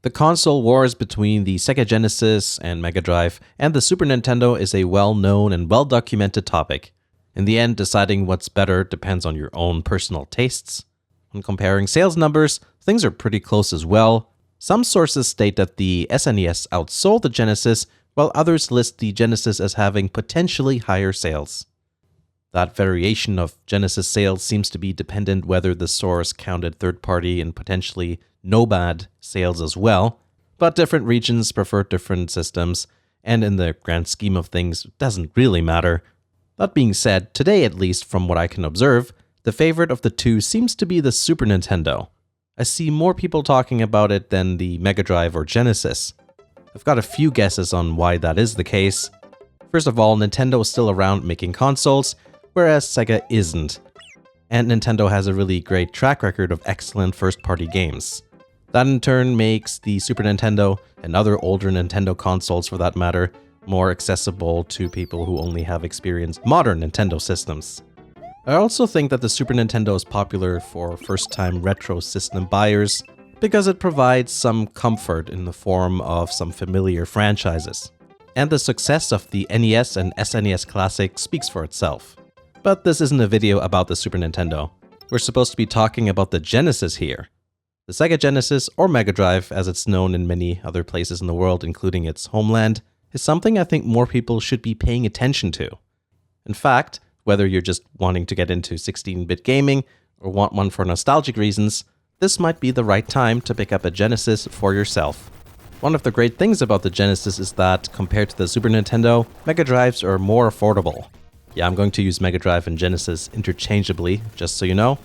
The console wars between the Sega Genesis and Mega Drive and the Super Nintendo is a well-known and well-documented topic. In the end, deciding what's better depends on your own personal tastes. When comparing sales numbers, things are pretty close as well. Some sources state that the SNES outsold the Genesis, while others list the Genesis as having potentially higher sales. That variation of Genesis sales seems to be dependent whether the source counted third-party and potentially no-bad sales as well, but different regions prefer different systems, and in the grand scheme of things, it doesn't really matter. That being said, today at least from what I can observe, the favorite of the two seems to be the Super Nintendo. I see more people talking about it than the Mega Drive or Genesis. I've got a few guesses on why that is the case. First of all, Nintendo is still around making consoles, whereas Sega isn't. And Nintendo has a really great track record of excellent first-party games. That in turn makes the Super Nintendo, and other older Nintendo consoles for that matter, more accessible to people who only have experienced modern Nintendo systems. I also think that the Super Nintendo is popular for first-time retro system buyers because it provides some comfort in the form of some familiar franchises. And the success of the NES and SNES Classic speaks for itself. But this isn't a video about the Super Nintendo. We're supposed to be talking about the Genesis here. The Sega Genesis, or Mega Drive as it's known in many other places in the world, including its homeland, is something I think more people should be paying attention to. In fact, whether you're just wanting to get into 16-bit gaming or want one for nostalgic reasons, this might be the right time to pick up a Genesis for yourself. One of the great things about the Genesis is that, compared to the Super Nintendo, Mega Drives are more affordable. Yeah, I'm going to use Mega Drive and Genesis interchangeably, just so you know.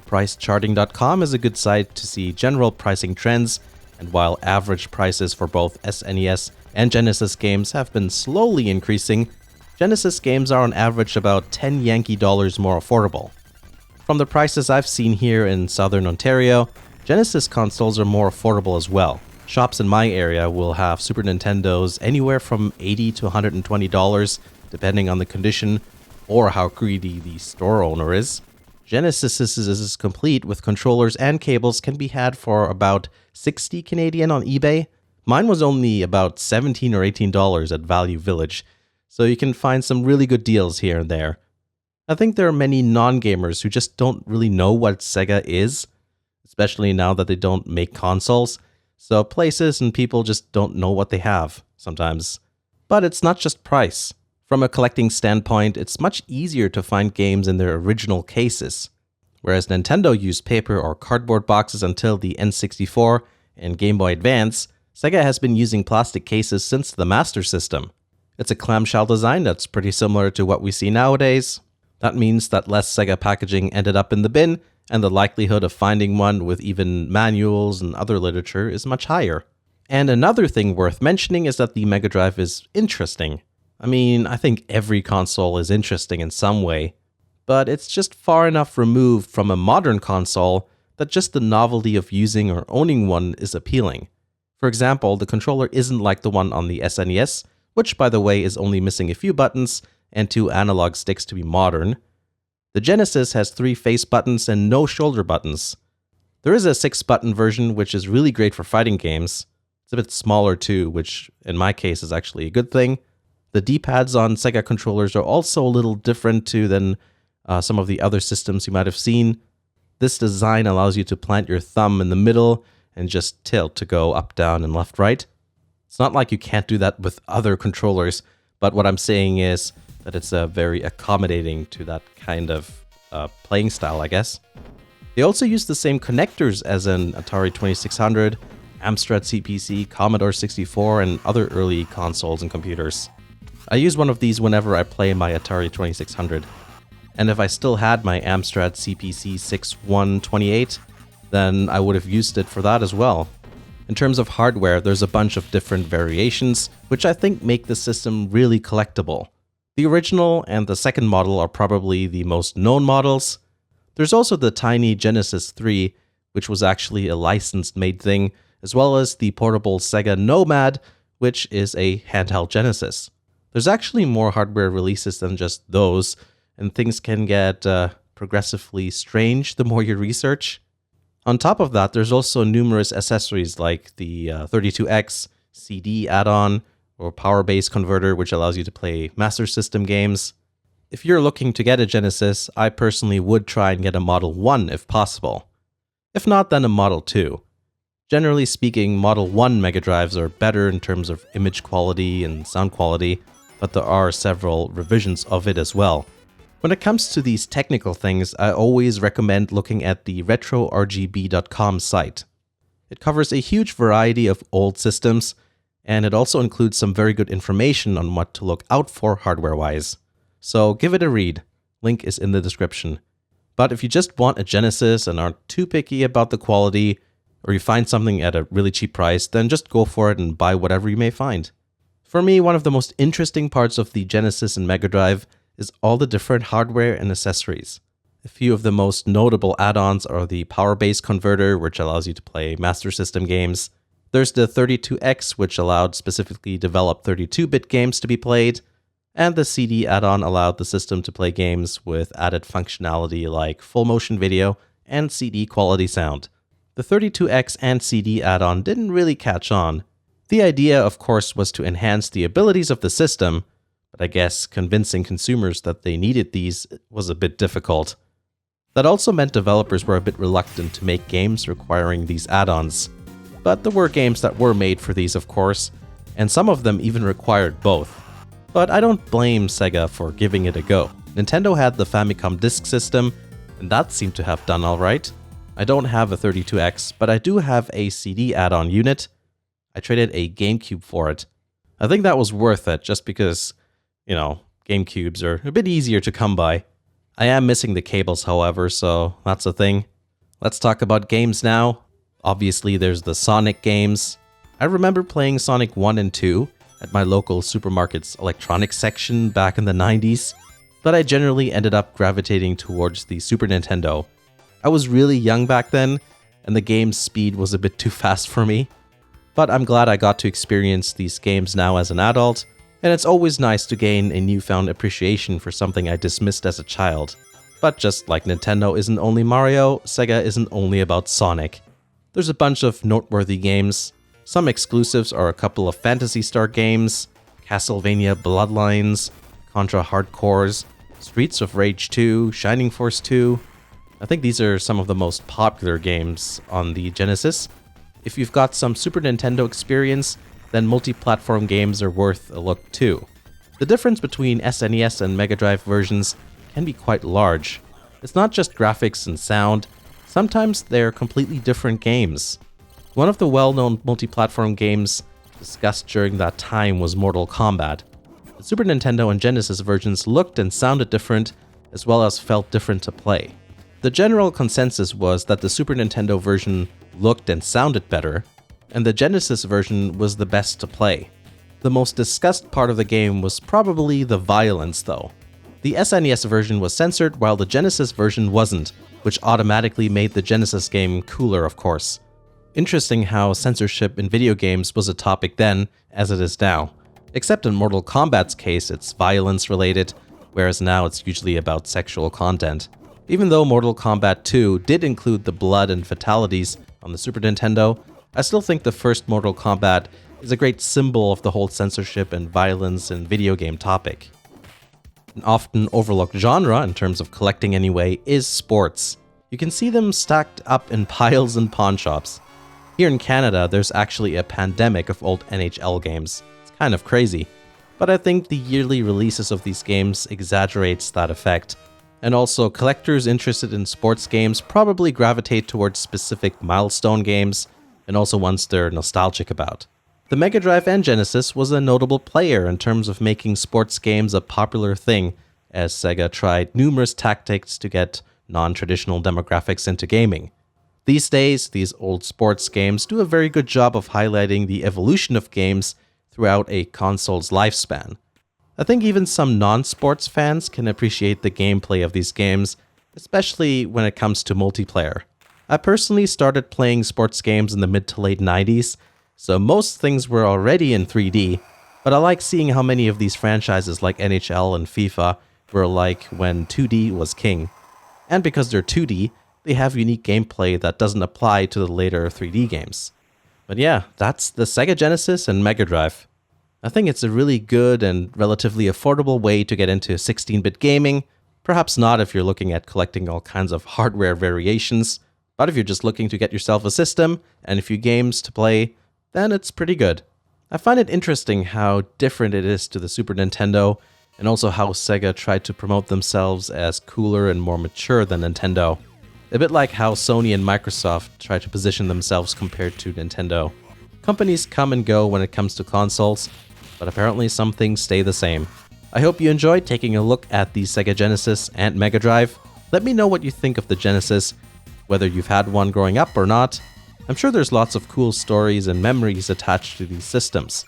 Pricecharting.com is a good site to see general pricing trends, and while average prices for both SNES and Genesis games have been slowly increasing, Genesis games are on average about 10 Yankee dollars more affordable. From the prices I've seen here in southern Ontario, Genesis consoles are more affordable as well. Shops in my area will have Super Nintendos anywhere from $80 to $120, depending on the condition or how greedy the store owner is. Genesis is complete with controllers and cables can be had for about 60 Canadian on eBay. Mine was only about $17 or $18 at Value Village, so you can find some really good deals here and there. I think there are many non-gamers who just don't really know what Sega is, especially now that they don't make consoles, so places and people just don't know what they have sometimes. But it's not just price. From a collecting standpoint, it's much easier to find games in their original cases. Whereas Nintendo used paper or cardboard boxes until the N64 and Game Boy Advance, Sega has been using plastic cases since the Master System. It's a clamshell design that's pretty similar to what we see nowadays. That means that less Sega packaging ended up in the bin, and the likelihood of finding one with even manuals and other literature is much higher. And another thing worth mentioning is that the Mega Drive is interesting. I mean, I think every console is interesting in some way, but it's just far enough removed from a modern console that just the novelty of using or owning one is appealing. For example, the controller isn't like the one on the SNES, which by the way is only missing a few buttons and 2 analog sticks to be modern. The Genesis has 3 face buttons and no shoulder buttons. There is a 6-button version which is really great for fighting games. It's a bit smaller too, which in my case is actually a good thing. The D-pads on Sega controllers are also a little different too than some of the other systems you might have seen. This design allows you to plant your thumb in the middle and just tilt to go up, down, and left, right. It's not like you can't do that with other controllers, but what I'm saying is that it's very accommodating to that kind of playing style, I guess. They also use the same connectors as an Atari 2600, Amstrad CPC, Commodore 64, and other early consoles and computers. I use one of these whenever I play my Atari 2600. And if I still had my Amstrad CPC 6128, then I would have used it for that as well. In terms of hardware, there's a bunch of different variations, which I think make the system really collectible. The original and the second model are probably the most known models. There's also the tiny Genesis 3, which was actually a licensed made thing, as well as the portable Sega Nomad, which is a handheld Genesis. There's actually more hardware releases than just those, and things can get progressively strange the more you research. On top of that, there's also numerous accessories like the 32X CD add-on or power base converter, which allows you to play Master System games. If you're looking to get a Genesis, I personally would try and get a Model 1 if possible. If not, then a Model 2. Generally speaking, Model 1 Mega Drives are better in terms of image quality and sound quality, but there are several revisions of it as well. When it comes to these technical things, I always recommend looking at the retrorgb.com site. It covers a huge variety of old systems, and it also includes some very good information on what to look out for hardware-wise. So give it a read. Link is in the description. But if you just want a Genesis and aren't too picky about the quality, or you find something at a really cheap price, then just go for it and buy whatever you may find. For me, one of the most interesting parts of the Genesis and Mega Drive is all the different hardware and accessories. A few of the most notable add-ons are the power base converter, which allows you to play Master System games. There's the 32X, which allowed specifically developed 32-bit games to be played. And the CD add-on allowed the system to play games with added functionality like full motion video and CD quality sound. The 32X and CD add-on didn't really catch on. The idea, of course, was to enhance the abilities of the system, but I guess convincing consumers that they needed these was a bit difficult. That also meant developers were a bit reluctant to make games requiring these add-ons. But there were games that were made for these, of course, and some of them even required both. But I don't blame Sega for giving it a go. Nintendo had the Famicom Disk System, and that seemed to have done alright. I don't have a 32X, but I do have a CD add-on unit. I traded a GameCube for it. I think that was worth it, just because, GameCubes are a bit easier to come by. I am missing the cables, however, so that's a thing. Let's talk about games now. Obviously, there's the Sonic games. I remember playing Sonic 1 and 2 at my local supermarket's electronics section back in the 90s, but I generally ended up gravitating towards the Super Nintendo. I was really young back then, and the game's speed was a bit too fast for me. But I'm glad I got to experience these games now as an adult, and it's always nice to gain a newfound appreciation for something I dismissed as a child. But just like Nintendo isn't only Mario, Sega isn't only about Sonic. There's a bunch of noteworthy games. Some exclusives are a couple of Phantasy Star games, Castlevania Bloodlines, Contra Hard Corps, Streets of Rage 2, Shining Force 2. I think these are some of the most popular games on the Genesis. If you've got some Super Nintendo experience, then multi-platform games are worth a look too. The difference between SNES and Mega Drive versions can be quite large. It's not just graphics and sound, sometimes they're completely different games. One of the well-known multi-platform games discussed during that time was Mortal Kombat. The Super Nintendo and Genesis versions looked and sounded different, as well as felt different to play. The general consensus was that the Super Nintendo version looked and sounded better, and the Genesis version was the best to play. The most discussed part of the game was probably the violence, though. The SNES version was censored while the Genesis version wasn't, which automatically made the Genesis game cooler, of course. Interesting how censorship in video games was a topic then, as it is now. Except in Mortal Kombat's case, it's violence related, whereas now it's usually about sexual content. Even though Mortal Kombat 2 did include the blood and fatalities on the Super Nintendo, I still think the first Mortal Kombat is a great symbol of the whole censorship and violence in video game topic. An often overlooked genre, in terms of collecting anyway, is sports. You can see them stacked up in piles in pawn shops. Here in Canada, there's actually a pandemic of old NHL games. It's kind of crazy. But I think the yearly releases of these games exaggerates that effect. And also, collectors interested in sports games probably gravitate towards specific milestone games, and also ones they're nostalgic about. The Mega Drive and Genesis was a notable player in terms of making sports games a popular thing, as Sega tried numerous tactics to get non-traditional demographics into gaming. These days, these old sports games do a very good job of highlighting the evolution of games throughout a console's lifespan. I think even some non-sports fans can appreciate the gameplay of these games, especially when it comes to multiplayer. I personally started playing sports games in the mid to late 90s, so most things were already in 3D, but I like seeing how many of these franchises like NHL and FIFA were like when 2D was king. And because they're 2D, they have unique gameplay that doesn't apply to the later 3D games. But yeah, that's the Sega Genesis and Mega Drive. I think it's a really good and relatively affordable way to get into 16-bit gaming. Perhaps not if you're looking at collecting all kinds of hardware variations, but if you're just looking to get yourself a system and a few games to play, then it's pretty good. I find it interesting how different it is to the Super Nintendo, and also how Sega tried to promote themselves as cooler and more mature than Nintendo. A bit like how Sony and Microsoft try to position themselves compared to Nintendo. Companies come and go when it comes to consoles, but apparently some things stay the same. I hope you enjoyed taking a look at the Sega Genesis and Mega Drive. Let me know what you think of the Genesis, whether you've had one growing up or not. I'm sure there's lots of cool stories and memories attached to these systems.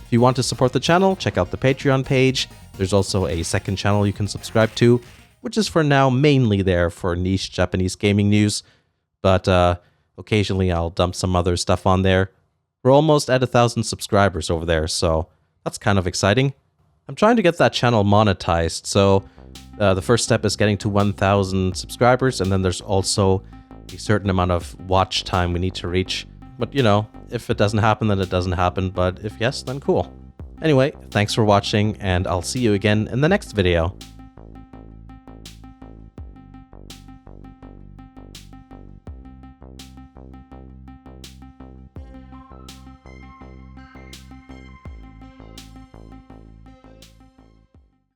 If you want to support the channel, check out the Patreon page. There's also a second channel you can subscribe to, which is for now mainly there for niche Japanese gaming news, but occasionally I'll dump some other stuff on there. We're almost at 1,000 subscribers over there, so that's kind of exciting. I'm trying to get that channel monetized, so the first step is getting to 1,000 subscribers, and then there's also a certain amount of watch time we need to reach. But you know, if it doesn't happen, then it doesn't happen, but if yes, then cool. Anyway, thanks for watching, and I'll see you again in the next video.